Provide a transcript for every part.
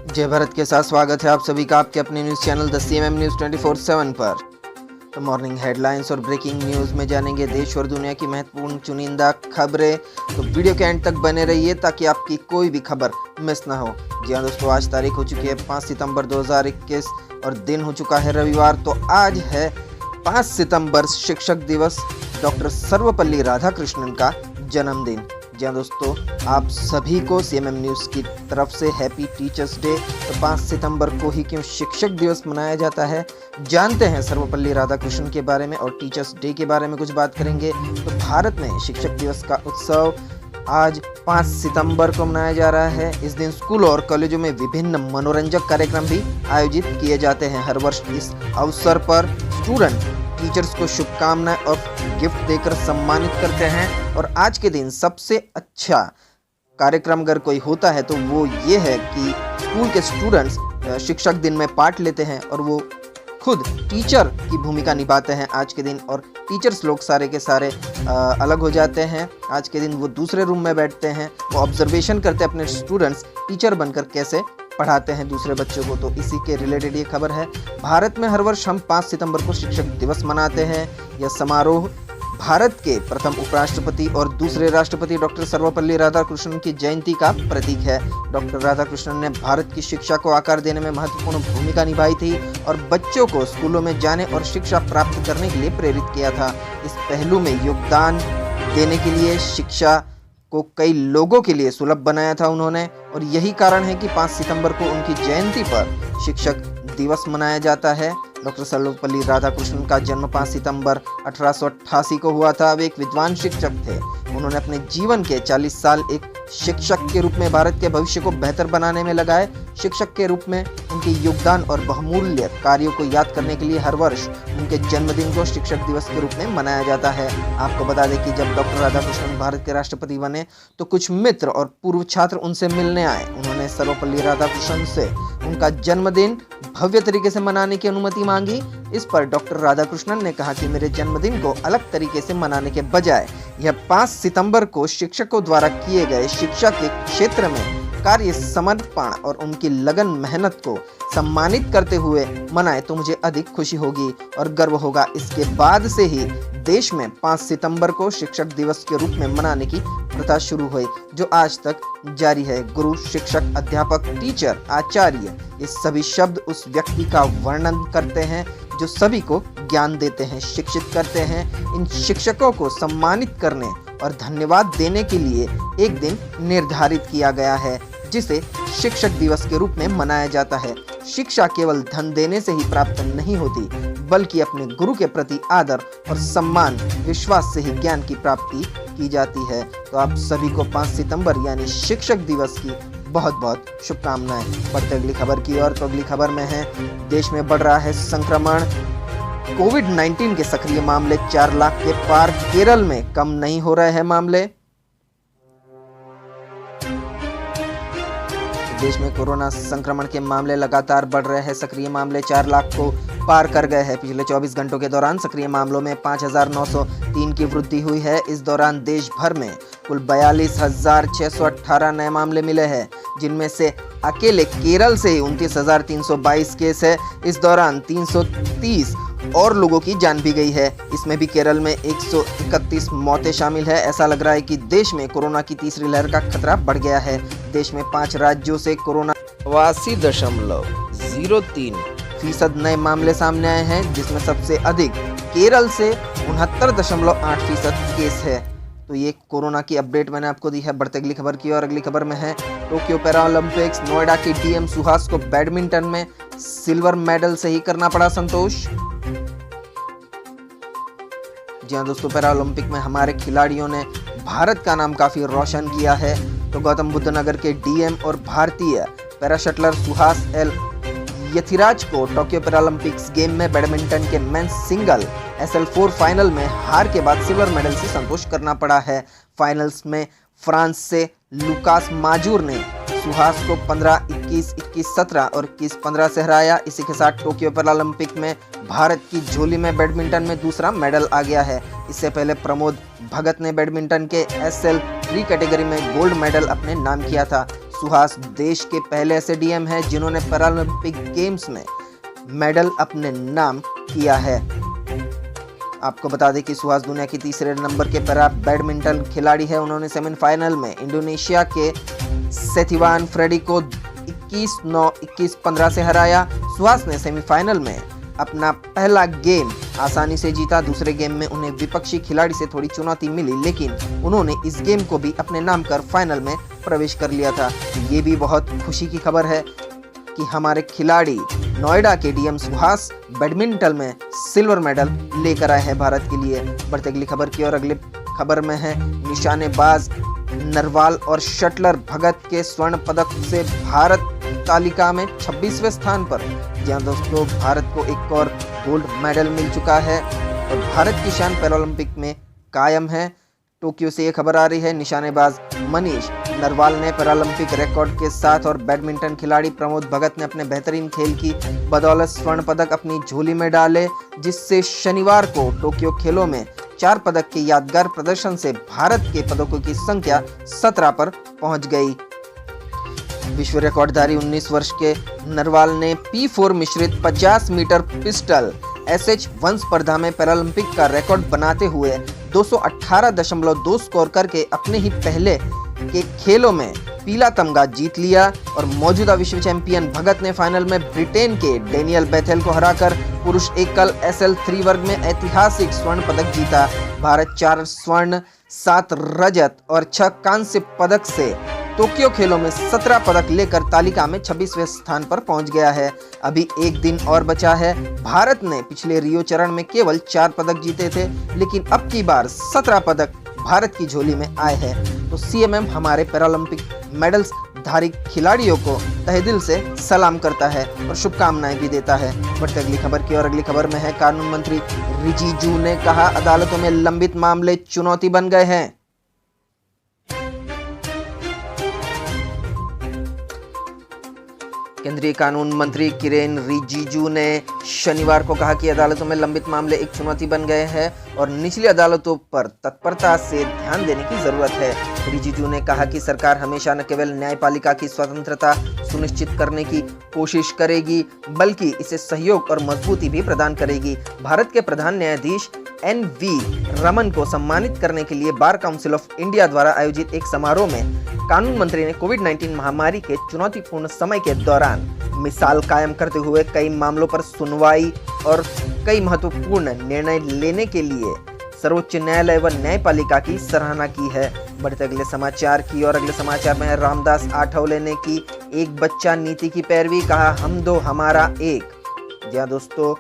जय भारत के साथ स्वागत है आप सभी का आपके अपने news channel the CMM news 24/7 पर। तो मॉर्निंग हेडलाइंस और ब्रेकिंग न्यूज़ में जानेंगे देश और दुनिया की महत्वपूर्ण चुनिंदा खबरें। तो वीडियो के एंड तक बने रहिए ताकि आपकी कोई भी खबर मिस ना हो। जी हाँ दोस्तों, आज तारीख हो चुकी है 5 सितंबर 2021 और दिन हो चुका है रविवार। तो आज है 5 सितंबर शिक्षक दिवस, डॉक्टर सर्वपल्ली राधाकृष्णन का जन्मदिन। जी हाँ दोस्तों, आप सभी को CMM न्यूज़ की तरफ से हैप्पी टीचर्स डे। तो 5 सितंबर को ही क्यों शिक्षक दिवस मनाया जाता है, जानते हैं सर्वपल्ली राधाकृष्णन के बारे में और टीचर्स डे के बारे में कुछ बात करेंगे। तो भारत में शिक्षक दिवस का उत्सव आज 5 सितंबर को मनाया जा रहा है। इस दिन स्कूल और कॉलेजों में विभिन्न मनोरंजक कार्यक्रम भी आयोजित किए जाते हैं। हर वर्ष इस अवसर पर स्टूडेंट टीचर्स को शुभकामनाएं और गिफ्ट देकर सम्मानित करते हैं। और आज के दिन सबसे अच्छा कार्यक्रम अगर कोई होता है तो वो ये है कि स्कूल के स्टूडेंट्स शिक्षक दिन में पार्ट लेते हैं और वो खुद टीचर की भूमिका निभाते हैं आज के दिन। और टीचर्स लोग सारे के सारे अलग हो जाते हैं। आज के दिन वो दूसरे रूम में बैठते हैं, वो ऑब्जर्वेशन करते हैं अपने स्टूडेंट्स टीचर बनकर कैसे पढ़ाते हैं दूसरे बच्चों को। तो इसी के रिलेटेड ये खबर है। भारत में हर वर्ष हम 5 सितंबर को शिक्षक दिवस मनाते हैं। यह समारोह भारत के प्रथम उपराष्ट्रपति और दूसरे राष्ट्रपति डॉक्टर सर्वपल्ली राधाकृष्णन की जयंती का प्रतीक है। डॉक्टर राधाकृष्णन ने भारत की शिक्षा को आकार देने में महत्वपूर्ण भूमिका निभाई थी और बच्चों को स्कूलों में जाने और शिक्षा प्राप्त करने के लिए प्रेरित किया था। इस पहलू में योगदान देने के लिए शिक्षा को कई लोगों के लिए सुलभ बनाया था उन्होंने। और यही कारण है कि 5 सितंबर को उनकी जयंती पर शिक्षक दिवस मनाया जाता है। डॉक्टर सर्वपल्ली राधाकृष्णन का जन्म 5 सितंबर 1888 को हुआ था। वे एक विद्वान शिक्षक थे। उन्होंने अपने जीवन के 40 साल एक शिक्षक के रूप में भारत के भविष्य को बेहतर बनाने में लगाए। शिक्षक के रूप में उनके योगदान और बहुमूल्य कार्यों को याद करने के लिए हर वर्ष उनके जन्मदिन को शिक्षक दिवस के रूप में मनाया जाता है। आपको बता दें कि जब डॉक्टर राधाकृष्णन भारत के राष्ट्रपति बने तो कुछ मित्र और पूर्व छात्र उनसे मिलने आए। उन्होंने सर्वपल्ली राधाकृष्णन से उनका जन्मदिन भव्य तरीके से मनाने की अनुमति मांगी। इस पर डॉक्टर राधाकृष्णन ने कहा कि मेरे जन्मदिन को अलग तरीके से मनाने के बजाय यह 5 सितंबर को शिक्षकों द्वारा किए गए शिक्षा के क्षेत्र में कार्य समर्पण और उनकी लगन मेहनत को सम्मानित करते हुए मनाए तो मुझे अधिक खुशी होगी और गर्व होगा। इसके बाद से ही देश में 5 सितंबर को शिक्षक दिवस के रूप में मनाने की प्रथा शुरू हुई, जो आज तक जारी है। गुरु, शिक्षक, अध्यापक, टीचर, आचार्य, ये सभी शब्द उस व्यक्ति का वर्णन करते हैं जो सभी को ज्ञान देते हैं, शिक्षित करते हैं। इन शिक्षकों को सम्मानित करने और धन्यवाद देने के लिए एक दिन निर्धारित किया गया है जिसे शिक्षक दिवस के रूप में मनाया जाता है। शिक्षा केवल धन देने से ही प्राप्त नहीं होती, बल्कि अपने गुरु के प्रति आदर और सम्मान, विश्वास से ही ज्ञान की प्राप्ति की जाती है। तो आप सभी को 5 सितंबर यानी शिक्षक दिवस की बहुत बहुत शुभकामनाएं। बढ़ते अगली खबर की ओर। तो अगली खबर में है, देश में बढ़ रहा है संक्रमण। कोविड-19 के सक्रिय मामले 4 लाख के पार। केरल में कम नहीं हो रहे हैं मामले। देश में कोरोना संक्रमण के मामले लगातार बढ़ रहे हैं। सक्रिय मामले 4 लाख को पार कर गए हैं। पिछले 24 घंटों के दौरान सक्रिय मामलों में 5,903 की वृद्धि हुई है। इस दौरान देश भर में कुल 42,618 नए मामले मिले हैं, जिनमें से अकेले केरल से 29,322 केस है। इस दौरान 330 और लोगों की जान भी गई है। इसमें भी केरल में 131 मौतें शामिल है। ऐसा लग रहा है कि देश में कोरोना की तीसरी लहर का खतरा बढ़ गया है। देश में 5 राज्यों से कोरोना 82.03% नए मामले सामने आए हैं, जिसमें सबसे अधिक केरल से 69.8% केस है। तो ये कोरोना की अपडेट मैंने आपको दी है। बढ़ते अगली खबर की और। अगली खबर में है, टोक्यो पैरा ओलंपिक्स, नोएडा की DM सुहास को बैडमिंटन में सिल्वर मेडल से ही करना पड़ा संतोष। जी हाँ दोस्तों, पैरा ओलंपिक में हमारे खिलाड़ियों ने भारत का नाम काफी रोशन किया है। तो गौतम बुद्ध नगर के DM और भारतीय para shuttler Suhas L Yathiraj को टोक्यो पैरालंपिक्स गेम में बैडमिंटन के मेंस सिंगल SL4 फाइनल में हार के बाद सिल्वर मेडल से संतोष करना पड़ा है। फाइनल्स में फ्रांस से लुकास माजूर ने सुहास को 15-21, 21-17 और 21-15 से हराया। इसी के साथ टोक्यो पैरालंपिक में भारत की झोली में बैडमिंटन में दूसरा मेडल आ गया है। इससे पहले प्रमोद भगत ने बैडमिंटन के SL3 कैटेगरी में गोल्ड मेडल अपने नाम किया था। सुहास देश के पहले ऐसे डीएम हैं जिन्होंने पैरालंपिक गेम्स में मेडल अपने नाम किया है। आपको बता दें कि सुहास दुनिया की तीसरे नंबर के पैरा बैडमिंटन खिलाड़ी है। उन्होंने सेमीफाइनल में इंडोनेशिया के सेथिवान फ्रेडी को 21-9, 21-15 से हराया। सुहास ने सेमीफाइनल में अपना पहला गेम आसानी से जीता। दूसरे गेम में उन्हें विपक्षी खिलाड़ी से थोड़ी चुनौती मिली, लेकिन उन्होंने इस गेम को भी अपने नाम कर फाइनल में प्रवेश कर लिया था। ये भी बहुत खुशी की खबर है कि हमारे खिलाड़ी नोएडा के डीएम सुहास बैडमिंटन में सिल्वर मेडल लेकर आए हैं भारत के लिए। बढ़ते अगली खबर की और अगली खबर में है निशानेबाज नरवाल और शटलर भगत के स्वर्ण पदक से भारत तालिका में 26वें स्थान पर। जहां दोस्तों भारत को एक और गोल्ड मेडल मिल चुका है और भारत की शान पैरालंपिक में कायम है। टोक्यो से ये खबर आ रही है, निशानेबाज मनीष नरवाल ने पैरालंपिक रिकॉर्ड के साथ और बैडमिंटन खिलाड़ी प्रमोद भगत ने अपने बेहतरीन खेल की बदौलत स्वर्ण पदक अपनी झोली में डाले, जिससे शनिवार को टोक्यो खेलों में 4 पदक के यादगार प्रदर्शन से भारत के पदकों की संख्या 17 पर पहुंच गई। विश्व रिकॉर्डधारी 19 वर्ष के नरवाल ने P4 मिश्रित 50 मीटर पिस्टल SH1 स्पर्धा में पैरालंपिक का रिकॉर्ड बनाते हुए 218.2 स्कोर करके अपने ही पहले के खेलों में पीला तमगा जीत लिया और मौजूदा विश्व चैंपियन भगत ने फाइनल में ब्रिटेन के डेनियल बेथेल को हराकर पुरुष एकल SL3 वर्ग में ऐतिहासिक स्वर्ण पदक जीता। भारत 4 स्वर्ण, 7 रजत और 6 कांस्य पदक से टोक्यो खेलों में 17 पदक लेकर तालिका में 26वें स्थान पर पहुंच गया है। अभी एक दिन और बचा है। भारत ने पिछले रियो चरण में केवल 4 पदक जीते थे, लेकिन अब की बार 17 पदक भारत की झोली में आए हैं। तो सीएमएम हमारे पैरालंपिक मेडल्स धारी खिलाड़ियों को तहे दिल से सलाम करता है और शुभकामनाएं भी देता है। बढ़ते अगली खबर की और अगली खबर में है, कानून मंत्री रिजिजू ने कहा अदालतों में लंबित मामले चुनौती बन गए हैं। केंद्रीय कानून मंत्री किरेन रिजिजू ने शनिवार को कहा कि अदालतों में लंबित मामले एक चुनौती बन गए हैं और निचली अदालतों पर तत्परता से ध्यान देने की जरूरत है। रिजिजू ने कहा कि सरकार हमेशा न केवल न्यायपालिका की स्वतंत्रता सुनिश्चित करने की कोशिश करेगी, बल्कि इसे सहयोग और मजबूती भी प्रदान करेगी। भारत के प्रधान न्यायाधीश NV रमन को सम्मानित करने के लिए बार काउंसिल ऑफ इंडिया द्वारा आयोजित एक समारोह में कानून मंत्री ने कोविड-19 महामारी के चुनौतीपूर्ण समय के दौरान मिसाल कायम करते हुए कई मामलों पर सुनवाई और कई महत्वपूर्ण निर्णय लेने के लिए सर्वोच्च न्यायालय व न्यायपालिका की सराहना की है। बढ़ते अगले समाचार की और अगले समाचार में रामदास आठवले ने की एक बच्चा नीति की पैरवी, कहा हम दो हमारा एक। जी दोस्तों,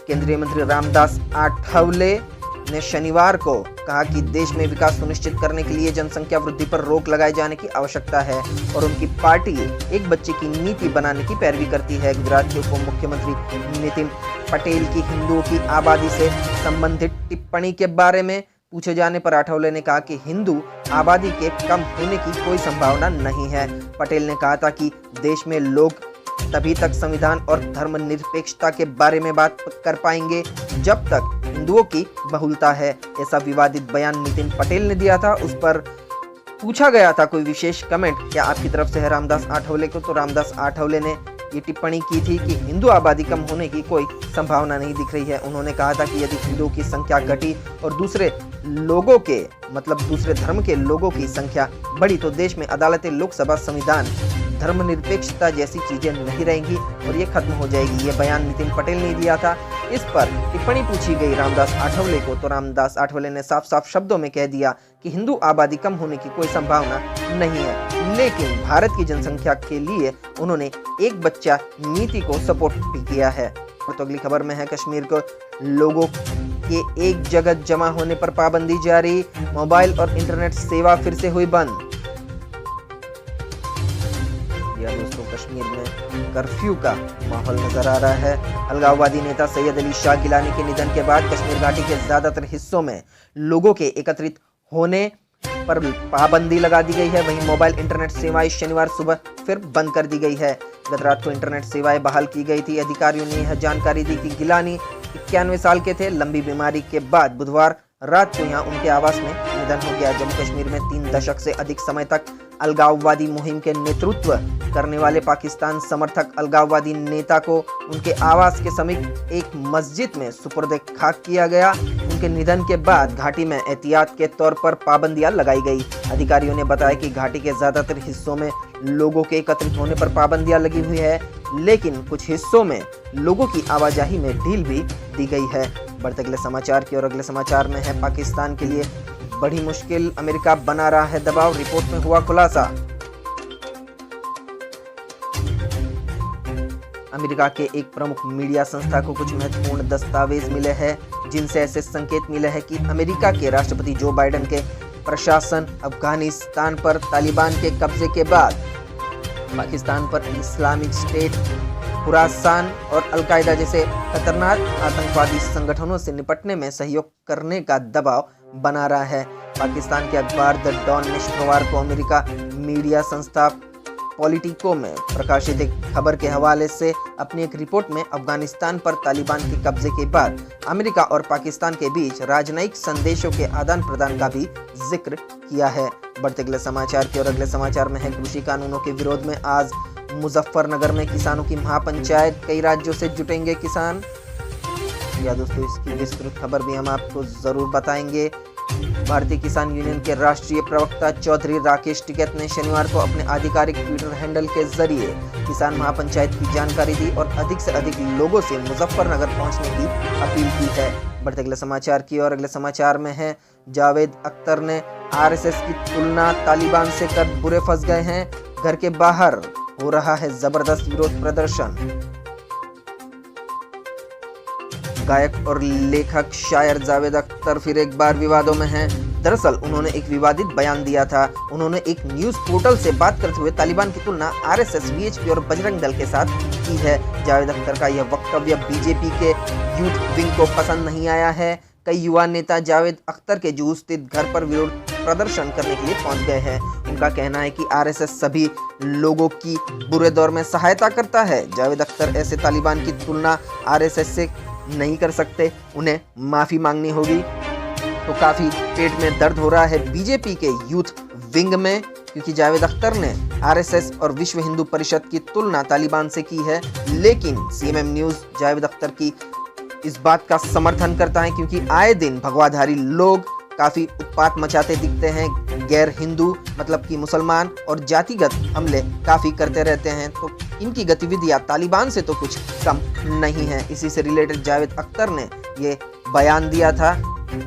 केंद्रीय मंत्री रामदास आठवले ने शनिवार को कहा कि देश में विकास सुनिश्चित करने के लिए जनसंख्या वृद्धि पर रोक लगाए जाने की आवश्यकता है और उनकी पार्टी एक बच्चे की नीति बनाने की पैरवी करती है। गुजरात के उप मुख्यमंत्री नितिन पटेल की हिंदुओं की आबादी से संबंधित टिप्पणी के बारे में पूछे जाने पर आठवले ने कहा कि हिंदू आबादी के कम होने की कोई संभावना नहीं है। पटेल ने कहा था कि देश में लोग तभी तक संविधान और धर्मनिरपेक्षता के बारे में बात कर पाएंगे जब तक हिंदुओं की बहुलता है। ऐसा विवादित बयान नितिन पटेल ने दिया था। उस पर पूछा गया था कोई विशेष कमेंट क्या आपकी तरफ से है रामदास आठवले को, तो रामदास आठवले ने ये टिप्पणी की थी कि हिंदू आबादी कम होने की कोई संभावना नहीं दिख रही है। उन्होंने कहा था कि यदि हिंदुओं की संख्या घटी और दूसरे लोगों के दूसरे धर्म के लोगों की संख्या बढ़ी तो देश में अदालतें, लोकसभा, संविधान, धर्मनिरपेक्षता जैसी चीजें नहीं रहेंगी और ये खत्म हो जाएगी। ये बयान नितिन पटेल ने दिया था। इस पर टिप्पणी पूछी गई रामदास आठवले को, तो रामदास आठवले ने साफ साफ शब्दों में कह दिया कि हिंदू आबादी कम होने की कोई संभावना नहीं है, लेकिन भारत की जनसंख्या के लिए उन्होंने एक बच्चा नीति को सपोर्ट भी किया है। तो अगली खबर में है, कश्मीर को लोगों के एक जगह जमा होने पर पाबंदी जारी, मोबाइल और इंटरनेट सेवा फिर से हुई बंद। दोस्तों, कश्मीर में कर्फ्यू का माहौल नजर आ रहा है। अलगाववादी नेता सैयद अली शाह गिलानी के निधन के बाद कश्मीर घाटी के ज्यादातर हिस्सों में लोगों के एकत्रित होने पर पाबंदी लगा दी गई है। वहीं मोबाइल इंटरनेट सेवाएं शनिवार सुबह फिर बंद कर दी गई है। गत रात को इंटरनेट सेवाएं बहाल की गई थी। अधिकारियों ने यह जानकारी दी कि गिलानी 91 साल के थे। लंबी बीमारी के बाद बुधवार रात को यहां उनके आवास में निधन हो गया। जम्मू कश्मीर में 3 दशक से अधिक समय तक अलगाववादी मुहिम के नेतृत्व करने वाले पाकिस्तान समर्थक अलगाववादी नेता को उनके आवास के समीप एक मस्जिद में सुपुर्द खाक किया गया। उनके निधन के बाद घाटी में एहतियात के तौर पर पाबंदियां लगाई गई। अधिकारियों ने बताया कि घाटी के ज्यादातर हिस्सों में लोगों के एकत्रित होने पर पाबंदियां लगी हुई है, लेकिन कुछ हिस्सों में लोगों की आवाजाही में ढील भी दी गई है। बढ़ते अगले समाचार की ओर। अगले समाचार में है पाकिस्तान के लिए बड़ी मुश्किल, अमेरिका बना रहा है दबाव, रिपोर्ट में हुआ खुलासा। अमेरिका के एक प्रमुख मीडिया संस्था को कुछ महत्वपूर्ण दस्तावेज मिले हैं, जिनसे ऐसे संकेत मिले हैं कि अमेरिका के राष्ट्रपति जो बाइडेन के प्रशासन अफगानिस्तान पर तालिबान के कब्जे के बाद पाकिस्तान पर इस्लामिक स्टेट, खुरासान और अलकायदा जैसे खतरनाक आतंकवादी संगठनों से निपटने में सहयोग करने का दबाव बना रहा है। पाकिस्तान के अखबार द डॉन ने शुक्रवार को अमेरिका मीडिया संस्था पॉलिटिको में प्रकाशित एक खबर के हवाले से अपनी एक रिपोर्ट में अफगानिस्तान पर तालिबान के कब्जे के बाद अमेरिका और पाकिस्तान के बीच राजनयिक संदेशों के आदान प्रदान का भी जिक्र किया है। बढ़ते अगले समाचार की ओर। अगले समाचार में है कृषि कानूनों के विरोध में आज मुजफ्फरनगर में किसानों की महापंचायत, कई राज्यों से जुटेंगे किसान। या दोस्तों, इसकी विस्तृत खबर भी हम आपको जरूर बताएंगे। भारतीय किसान यूनियन के राष्ट्रीय प्रवक्ता चौधरी राकेश टिकैत ने शनिवार को अपने आधिकारिक ट्विटर हैंडल के जरिए किसान महापंचायत की जानकारी दी और अधिक से अधिक लोगों से मुजफ्फरनगर पहुंचने की अपील की है। बढ़ते अगले समाचार की ओर। अगले समाचार में है जावेद अख्तर ने आरएसएस की तुलना तालिबान से कर बुरे फंस गए हैं, घर के बाहर हो रहा है जबरदस्त विरोध प्रदर्शन। गायक और लेखक शायर जावेद अख्तर फिर एक बार विवादों में हैं। दरअसल उन्होंने एक विवादित बयान दिया था। उन्होंने एक न्यूज पोर्टल से बात करते हुए तालिबान की तुलना आरएसएस, वीएचपी और बजरंग दल के साथ की है। जावेद अख्तर का यह वक्तव्य बीजेपी के यूथ विंग को पसंद नहीं आया है। कई युवा नेता जावेद अख्तर के जूहू स्थित घर पर विरोध प्रदर्शन करने के लिए पहुंच गए हैं। उनका कहना है कि आरएसएस सभी लोगों की बुरे दौर में सहायता करता है। जावेद अख्तर ऐसे तालिबान की तुलना आरएसएस से नहीं कर सकते, उन्हें माफी मांगनी होगी। तो काफी पेट में दर्द हो रहा है बीजेपी के यूथ विंग में, क्योंकि जावेद अख्तर ने आरएसएस और विश्व हिंदू परिषद की तुलना तालिबान से की है। लेकिन सीएमएम न्यूज जावेद अख्तर की इस बात का समर्थन करता है, क्योंकि आए दिन भगवाधारी लोग काफी उत्पात मचाते दिखते हैं। गैर हिंदू मतलब कि मुसलमान और जातिगत हमले काफी करते रहते हैं, तो इनकी गतिविधियां तालिबान से तो कुछ कम नहीं है। इसी से रिलेटेड जावेद अख्तर ने ये बयान दिया था।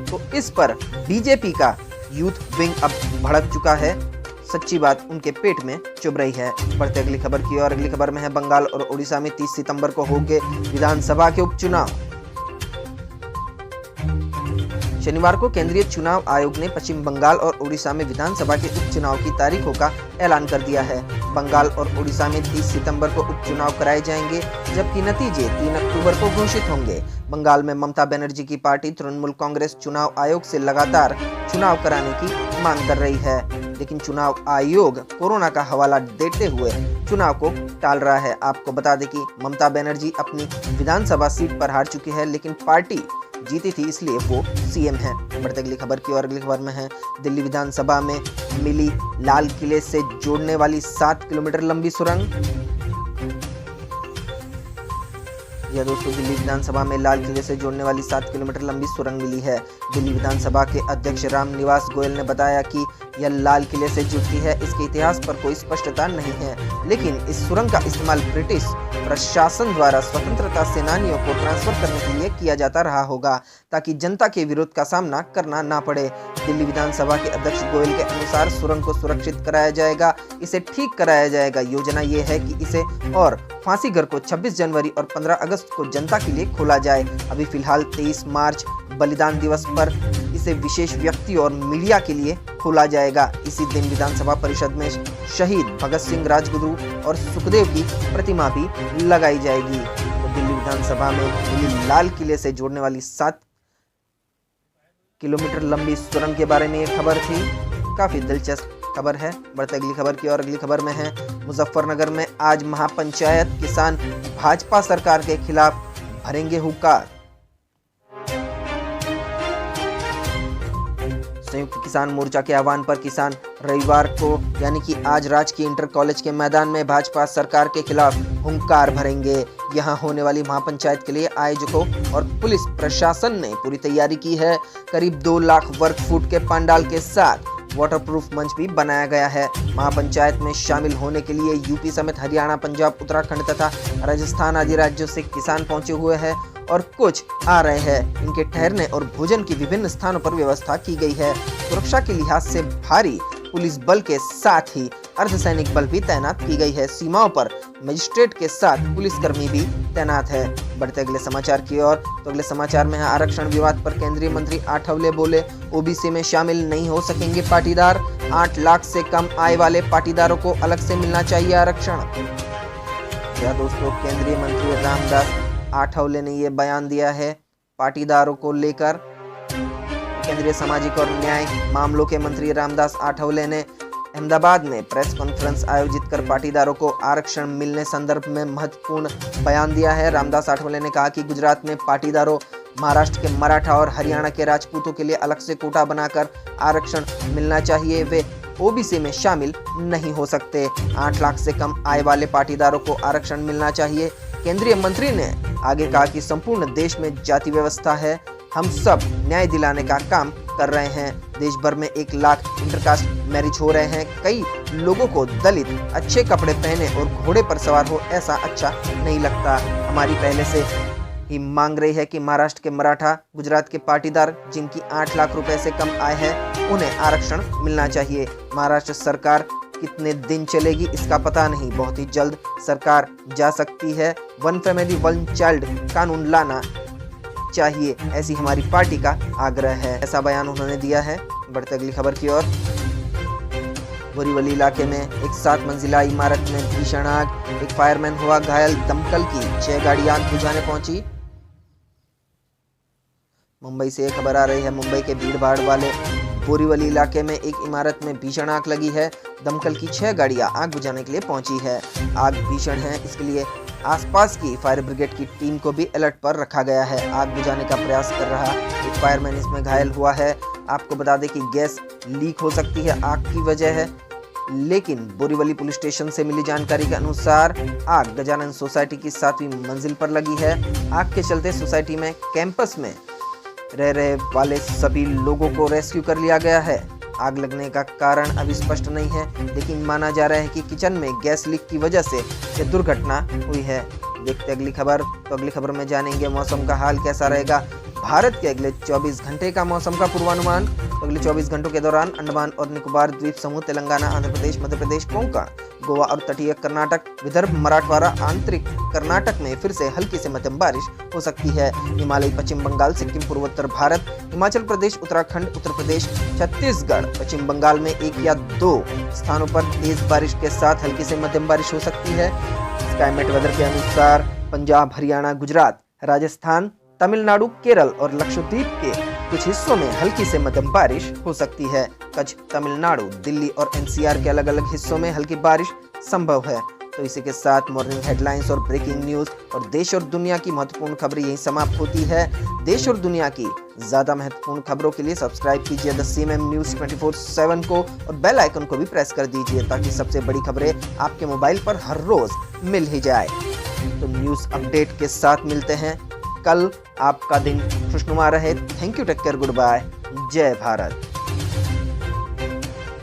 तो इस पर बीजेपी का यूथ विंग अब भड़क चुका है। सच्ची बात उनके पेट में चुभ रही है। बढ़ते अगली खबर की ओर। अगली खबर में है बंगाल और उड़ीसा में 30 सितंबर को होंगे विधानसभा के उपचुनाव। शनिवार को केंद्रीय चुनाव आयोग ने पश्चिम बंगाल और उड़ीसा में विधानसभा के उपचुनाव की तारीखों का ऐलान कर दिया है। बंगाल और उड़ीसा में 30 सितंबर को उपचुनाव कराए जाएंगे, जबकि नतीजे 3 अक्टूबर को घोषित होंगे। बंगाल में ममता बनर्जी की पार्टी तृणमूल कांग्रेस चुनाव आयोग से लगातार चुनाव कराने की मांग कर रही है, लेकिन चुनाव आयोग कोरोना का हवाला देते हुए चुनाव को टाल रहा है। आपको बता दें कि ममता बनर्जी अपनी विधानसभा सीट पर हार चुकी है, लेकिन पार्टी जीती थी इसलिए वो सीएम है। बढ़ते अगली खबर की ओर। अगली खबर में है दिल्ली विधानसभा में मिली लाल किले से जोड़ने वाली 7 किलोमीटर लंबी सुरंग। यह दोस्तों दिल्ली विधानसभा में लाल किले से जोड़ने वाली 7 किलोमीटर लंबी सुरंग मिली है। दिल्ली विधानसभा के अध्यक्ष राम निवास गोयल ने बताया कि यह लाल किले से जुड़ती है। इसके इतिहास पर कोई स्पष्टता नहीं है, लेकिन इस सुरंग का इस्तेमाल ब्रिटिश प्रशासन द्वारा स्वतंत्रता सेनानियों को ट्रांसफर करने के लिए किया जाता रहा होगा, ताकि जनता के विरोध का सामना करना ना पड़े। दिल्ली विधानसभा के अध्यक्ष गोयल के अनुसार सुरंग को सुरक्षित कराया जाएगा, इसे ठीक कराया जाएगा। योजना ये है कि इसे और फांसी घर को 26 जनवरी और 15 अगस्त को जनता के लिए खोला जाए। अभी फिलहाल 23 मार्च बलिदान दिवस पर इसे विशेष व्यक्ति और मीडिया के लिए खोला जाएगा। इसी दिन विधानसभा परिषद में शहीद भगत सिंह, राजगुरु और सुखदेव की प्रतिमा भी लगाई जाएगी। तो दिल्ली विधानसभा में मिली लाल किले से जोड़ने वाली 7 किलोमीटर लंबी सुरंग के बारे में ये खबर थी। काफी दिलचस्प खबर है। बढ़ते अगली खबर की और। अगली खबर में है मुजफ्फरनगर में आज महापंचायत, किसान भाजपा सरकार के खिलाफ भरेंगे हुक्कार। संयुक्त किसान मोर्चा के आह्वान पर किसान रविवार को यानी कि आज राजकीय इंटर कॉलेज के मैदान में भाजपा सरकार के खिलाफ हुंकार भरेंगे। यहां होने वाली महापंचायत के लिए आयोजकों और पुलिस प्रशासन ने पूरी तैयारी की है। करीब 2 लाख वर्ग फुट के पंडाल के साथ वाटरप्रूफ मंच भी बनाया गया है। महापंचायत में शामिल होने के लिए यूपी समेत हरियाणा, पंजाब, उत्तराखंड तथा राजस्थान आदि राज्यों से किसान पहुंचे हुए हैं और कुछ आ रहे हैं। इनके ठहरने और भोजन की विभिन्न स्थानों पर व्यवस्था की गई है। सुरक्षा के लिहाज से भारी पुलिस बल के साथ ही अर्धसैनिक बल भी तैनात की गई है। सीमाओं पर मजिस्ट्रेट के साथ पुलिसकर्मी भी तैनात है। बढ़ते अगले समाचार की ओर, तो अगले समाचार में है आरक्षण विवाद पर केंद्रीय मंत्री आठवले बोले, ओबीसी में शामिल नहीं हो सकेंगे पाटीदार। 8 लाख से कम आय वाले पाटीदारों को अलग से मिलना चाहिए आरक्षण। क्या दोस्तों, केंद्रीय मंत्री रामदास आठवले ने ये बयान दिया है पाटीदारों को लेकर। केंद्रीय सामाजिक और न्याय मामलों के मंत्री रामदास आठवले ने अहमदाबाद में प्रेस कॉन्फ्रेंस आयोजित कर पाटीदारों को आरक्षण मिलने संदर्भ में महत्वपूर्ण बयान दिया है। रामदास आठवले ने कहा कि गुजरात में पाटीदारों, महाराष्ट्र के मराठा और हरियाणा के राजपूतों के लिए अलग से कोटा बनाकर आरक्षण मिलना चाहिए। वे ओबीसी में शामिल नहीं हो सकते। 8 लाख से कम आय वाले पाटीदारों को आरक्षण मिलना चाहिए। केंद्रीय मंत्री ने आगे कहा कि संपूर्ण देश में जाति व्यवस्था है, हम सब न्याय दिलाने का काम कर रहे हैं। देश भर में 1 लाख इंटरकास्ट मैरिज हो रहे हैं। कई लोगों को दलित अच्छे कपड़े पहने और घोड़े पर सवार हो ऐसा अच्छा नहीं लगता। हमारी पहले से ही मांग रही है कि महाराष्ट्र के मराठा, गुजरात के पाटीदार जिनकी 8 लाख रुपए से कम आय है, उन्हें आरक्षण मिलना चाहिए। महाराष्ट्र सरकार कितने दिन चलेगी इसका पता नहीं, बहुत ही जल्द सरकार जा सकती है। 1 फैमिली 1 चाइल्ड कानून लाना चाहिए, ऐसी हमारी पार्टी का आग्रह है, ऐसा बयान उन्होंने दिया है। बढ़ते अगली खबर की ओर, बोरीवली इलाके में एक 7 मंजिला इमारत में भीषण आग, एक फायरमैन हुआ घायल, दमकल की 6 गाड़ी आग बुझाने पहुंची। मुंबई से एक खबर आ रही है। मुंबई के भीड़ भाड़ वाले बोरीवली इलाके में एक इमारत में भीषण आग लगी है। दमकल की 6 गाड़ियां आग बुझाने के लिए पहुंची है। आग भीषण है, इसके लिए आसपास की फायर ब्रिगेड की टीम को भी अलर्ट पर रखा गया है। आग बुझाने का प्रयास कर रहा एक फायरमैन इसमें घायल हुआ है। आपको बता दें कि गैस लीक हो सकती है, आग की वजह है, लेकिन बोरीवली पुलिस स्टेशन से मिली जानकारी के अनुसार आग गजानन सोसाइटी की 7वीं मंजिल पर लगी है। आग के चलते सोसाइटी में कैंपस में रह रहे वाले सभी लोगों को रेस्क्यू कर लिया गया है। आग लगने का कारण अभी स्पष्ट नहीं है, लेकिन माना जा रहा है कि किचन में गैस लीक की वजह से यह दुर्घटना हुई है। देखते अगली खबर, तो अगली खबर में जानेंगे मौसम का हाल कैसा रहेगा। भारत के अगले 24 घंटे का मौसम का पूर्वानुमान। तो अगले 24 घंटों के दौरान अंडमान और निकोबार द्वीप समूह, तेलंगाना, आंध्र प्रदेश, मध्य प्रदेश, कोंकण, गोवा और तटीय कर्नाटक, विदर्भ, मराठवाड़ा, आंतरिक कर्नाटक में फिर से हल्की से मध्यम बारिश हो सकती है। हिमालय, पश्चिम बंगाल, सिक्किम, पूर्वोत्तर भारत, हिमाचल प्रदेश, उत्तराखंड, उत्तर प्रदेश, छत्तीसगढ़, पश्चिम बंगाल में 1 या 2 स्थानों पर तेज बारिश के साथ हल्की से मध्यम बारिश हो सकती है। स्काईमेट वेदर के अनुसार पंजाब, हरियाणा, गुजरात, राजस्थान, तमिलनाडु, केरल और लक्षद्वीप के कुछ हिस्सों में हल्की से मध्यम बारिश हो सकती है। कच्छ, तमिलनाडु, दिल्ली और एनसीआर के अलग अलग हिस्सों में हल्की बारिश संभव है। तो इसी के साथ मॉर्निंग हेडलाइंस और ब्रेकिंग न्यूज और देश और दुनिया की महत्वपूर्ण खबरें यहीं समाप्त होती है। देश और दुनिया की ज्यादा महत्वपूर्ण खबरों के लिए सब्सक्राइब कीजिए द CMM न्यूज 24/7 को और बेल आइकन को भी प्रेस कर दीजिए, ताकि सबसे बड़ी खबरें आपके मोबाइल पर हर रोज मिल ही जाए। तो न्यूज अपडेट के साथ मिलते हैं कल। आपका दिन खुशनुमा रहे। Thank you, take care, good bye, जय भारत।